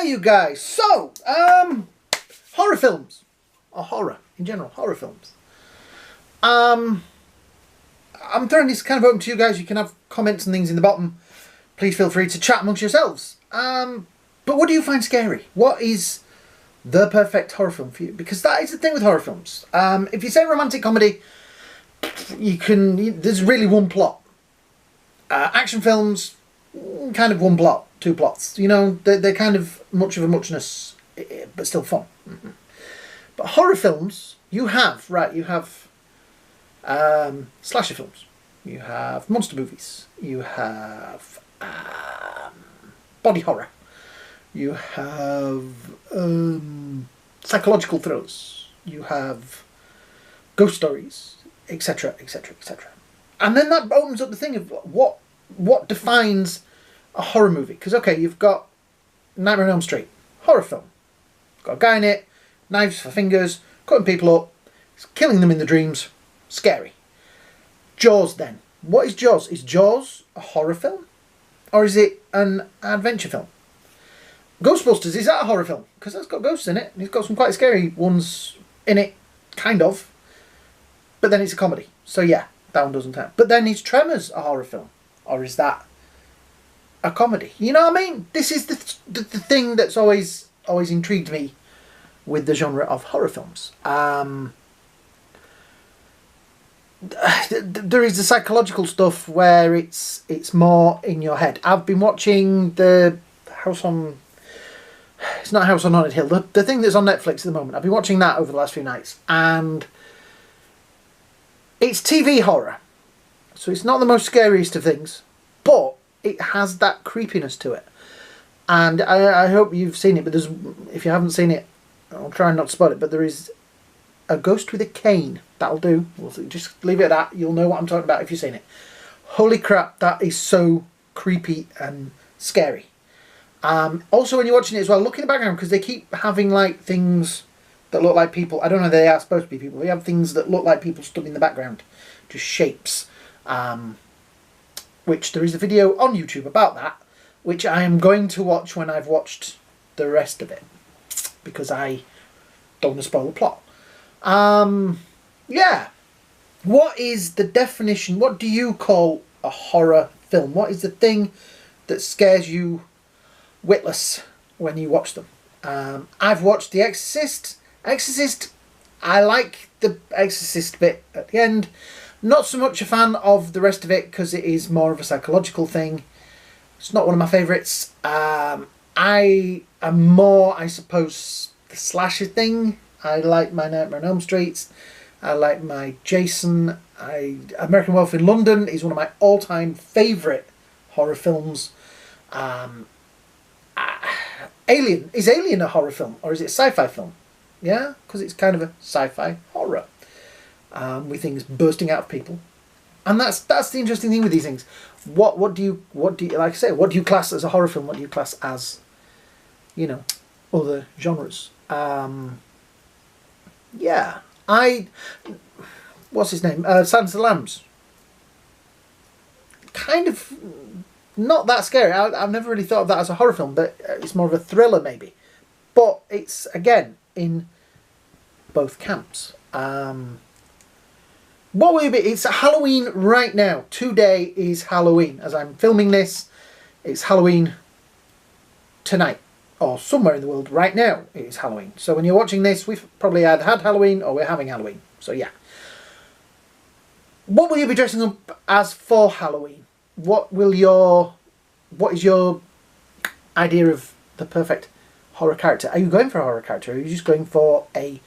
Hey you guys, so, horror films, or horror in general, horror films. I'm throwing this kind of open to you guys. You can have comments and things in the bottom. Please feel free to chat amongst yourselves. But what do you find scary? What is the perfect horror film for you? Because that is the thing with horror films. If you say romantic comedy, there's really one plot. Action films, kind of one plot, two plots. You know, they're kind of much of a muchness, but still fun. But horror films, you have slasher films, you have monster movies, you have body horror, you have psychological thrillers, you have ghost stories, etc., etc., etc. And then that opens up the thing of what defines a horror movie. Because, okay, you've got Nightmare on Elm Street, horror film. Got a guy in it, knives for fingers, cutting people up, killing them in the dreams, scary. Jaws then. What is Jaws? Is Jaws a horror film? Or is it an adventure film? Ghostbusters, is that a horror film? Because that's got ghosts in it. And it's got some quite scary ones in it, kind of. But then it's a comedy. So yeah, that one doesn't count. But then is Tremors a horror film? Or is that a comedy? You know what I mean? This is the thing that's always intrigued me with the genre of horror films. There is the psychological stuff where it's more in your head. I've been watching the House on... It's not House on Haunted Hill. The thing that's on Netflix at the moment. I've been watching that over the last few nights. And it's TV horror. So it's not the most scariest of things. But it has that creepiness to it. And I hope you've seen it. But if you haven't seen it, I'll try not to spoil it. But there is a ghost with a cane. That'll do. We'll just leave it at that. You'll know what I'm talking about if you've seen it. Holy crap, that is so creepy and scary. Also, when you're watching it as well, look in the background, because they keep having like things that look like people. I don't know if they are supposed to be people. They have things that look like people stood in the background. Just shapes. Which there is a video on YouTube about that, which I am going to watch when I've watched the rest of it, because I don't want to spoil the plot. Yeah. What is the definition? What do you call a horror film? What is the thing that scares you witless when you watch them? I've watched The Exorcist. I like the Exorcist bit at the end. Not so much a fan of the rest of it because it is more of a psychological thing. It's not one of my favourites. I am more, I suppose, the slasher thing. I like my Nightmare on Elm Street. I like my Jason. American Werewolf in London is one of my all-time favourite horror films. Alien. Is Alien a horror film or is it a sci-fi film? Yeah, because it's kind of a sci-fi horror. With things bursting out of people. And that's the interesting thing with these things. What do you like I say, what do you class as a horror film? What do you class as, you know, other genres? Yeah. What's his name? Silence of the Lambs. Kind of not that scary. I've never really thought of that as a horror film, but it's more of a thriller maybe. But it's, again, in both camps. What will you be? It's Halloween right now. Today is Halloween. As I'm filming this, it's Halloween tonight. Or somewhere in the world right now it is Halloween. So when you're watching this, we've probably either had Halloween or we're having Halloween. So yeah. What will you be dressing up as for Halloween? What is your idea of the perfect horror character? Are you going for a horror character? Or are you just going for a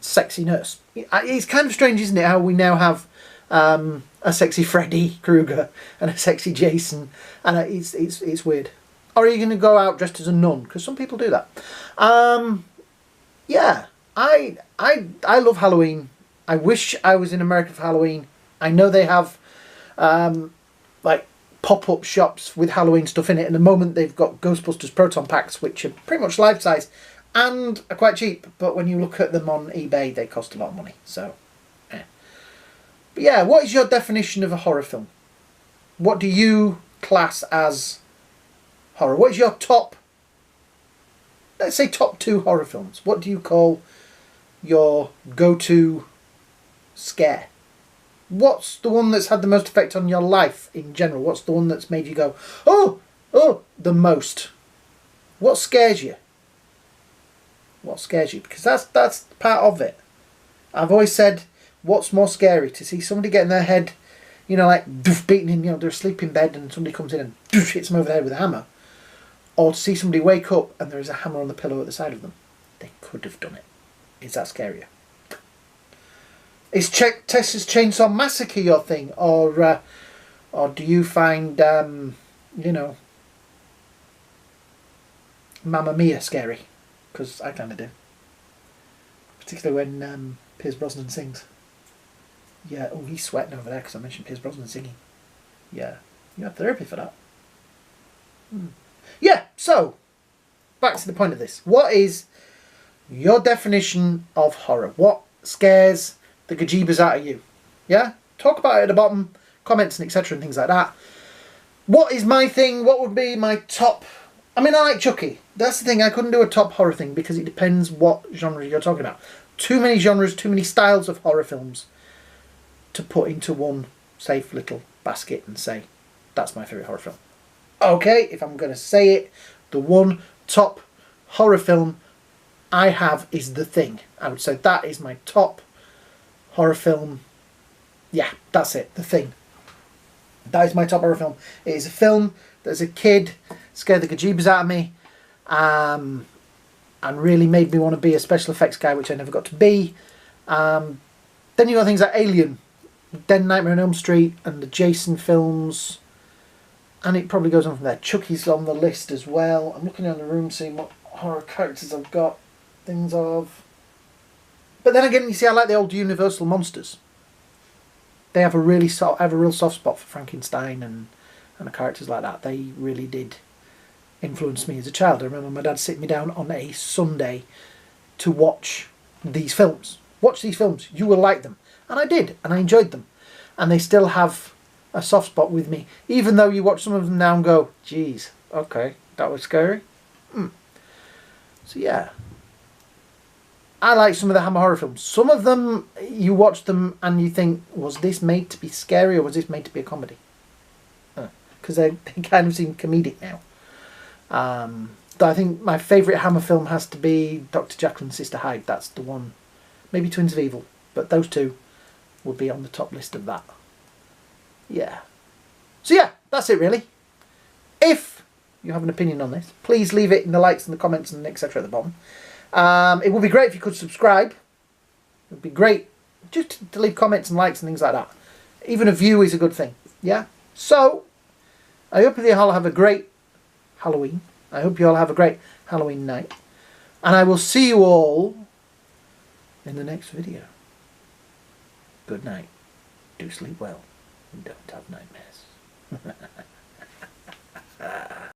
sexy nurse? It's kind of strange, isn't it, how we now have a sexy Freddy Krueger and a sexy Jason, and it's weird. Or are you going to go out dressed as a nun? Because some people do that. Yeah, I love Halloween. I wish I was in America for Halloween. I know they have like pop-up shops with Halloween stuff in it. And at the moment they've got Ghostbusters Proton Packs, which are pretty much life-size and are quite cheap. But when you look at them on eBay, they cost a lot of money. So, eh. But yeah, what is your definition of a horror film? What do you class as horror? What is your top let's say top 2 horror films. What do you call your go-to scare? What's the one that's had the most effect on your life in general? What's the one that's made you go, oh, the most? What scares you? What scares you? Because that's part of it. I've always said, what's more scary? To see somebody get in their head, like beating in, they're asleep in bed and somebody comes in and hits them over the head with a hammer. Or to see somebody wake up and there is a hammer on the pillow at the side of them. They could have done it. Is that scarier? Is Texas Chainsaw Massacre your thing? Or do you find, Mamma Mia scary? Because I kind of do. Particularly when Pierce Brosnan sings. Yeah, oh, he's sweating over there because I mentioned Pierce Brosnan singing. Yeah, you have therapy for that. Yeah, so, back to the point of this. What is your definition of horror? What scares the gajibas out of you? Yeah? Talk about it at the bottom, comments and etc. and things like that. What is my thing? What would be my top... I mean, I like Chucky. That's the thing, I couldn't do a top horror thing because it depends what genre you're talking about. Too many genres, too many styles of horror films to put into one safe little basket and say, that's my favourite horror film. Okay, if I'm going to say it, the one top horror film I have is The Thing. I would say that is my top horror film. Yeah, that's it, The Thing. That is my top horror film. It is a film that as a kid scared the gajibas out of me and really made me want to be a special effects guy, which I never got to be. Then you got things like Alien, then Nightmare on Elm Street and the Jason films. And it probably goes on from there. Chucky's on the list as well. I'm looking around the room seeing what horror characters I've got things of. But then again, you see, I like the old Universal monsters. They have a real soft spot for Frankenstein and the characters like that. They really did influence me as a child. I remember my dad sitting me down on a Sunday to watch these films. Watch these films. You will like them. And I did. And I enjoyed them. And they still have a soft spot with me. Even though you watch some of them now and go, geez, okay, that was scary. So yeah. I like some of the Hammer horror films. Some of them, you watch them and you think, was this made to be scary or was this made to be a comedy? Because they kind of seem comedic now. I think my favourite Hammer film has to be Dr. Jekyll and Sister Hyde. That's the one. Maybe Twins of Evil. But those two would be on the top list of that. Yeah. So yeah, that's it really. If you have an opinion on this, please leave it in the likes and the comments and etc. at the bottom. It would be great if you could subscribe. It would be great just to leave comments and likes and things like that. Even a view is a good thing. Yeah. So I hope you all have a great Halloween. I hope you all have a great Halloween night. And I will see you all in the next video. Good night. Do sleep well. And don't have nightmares.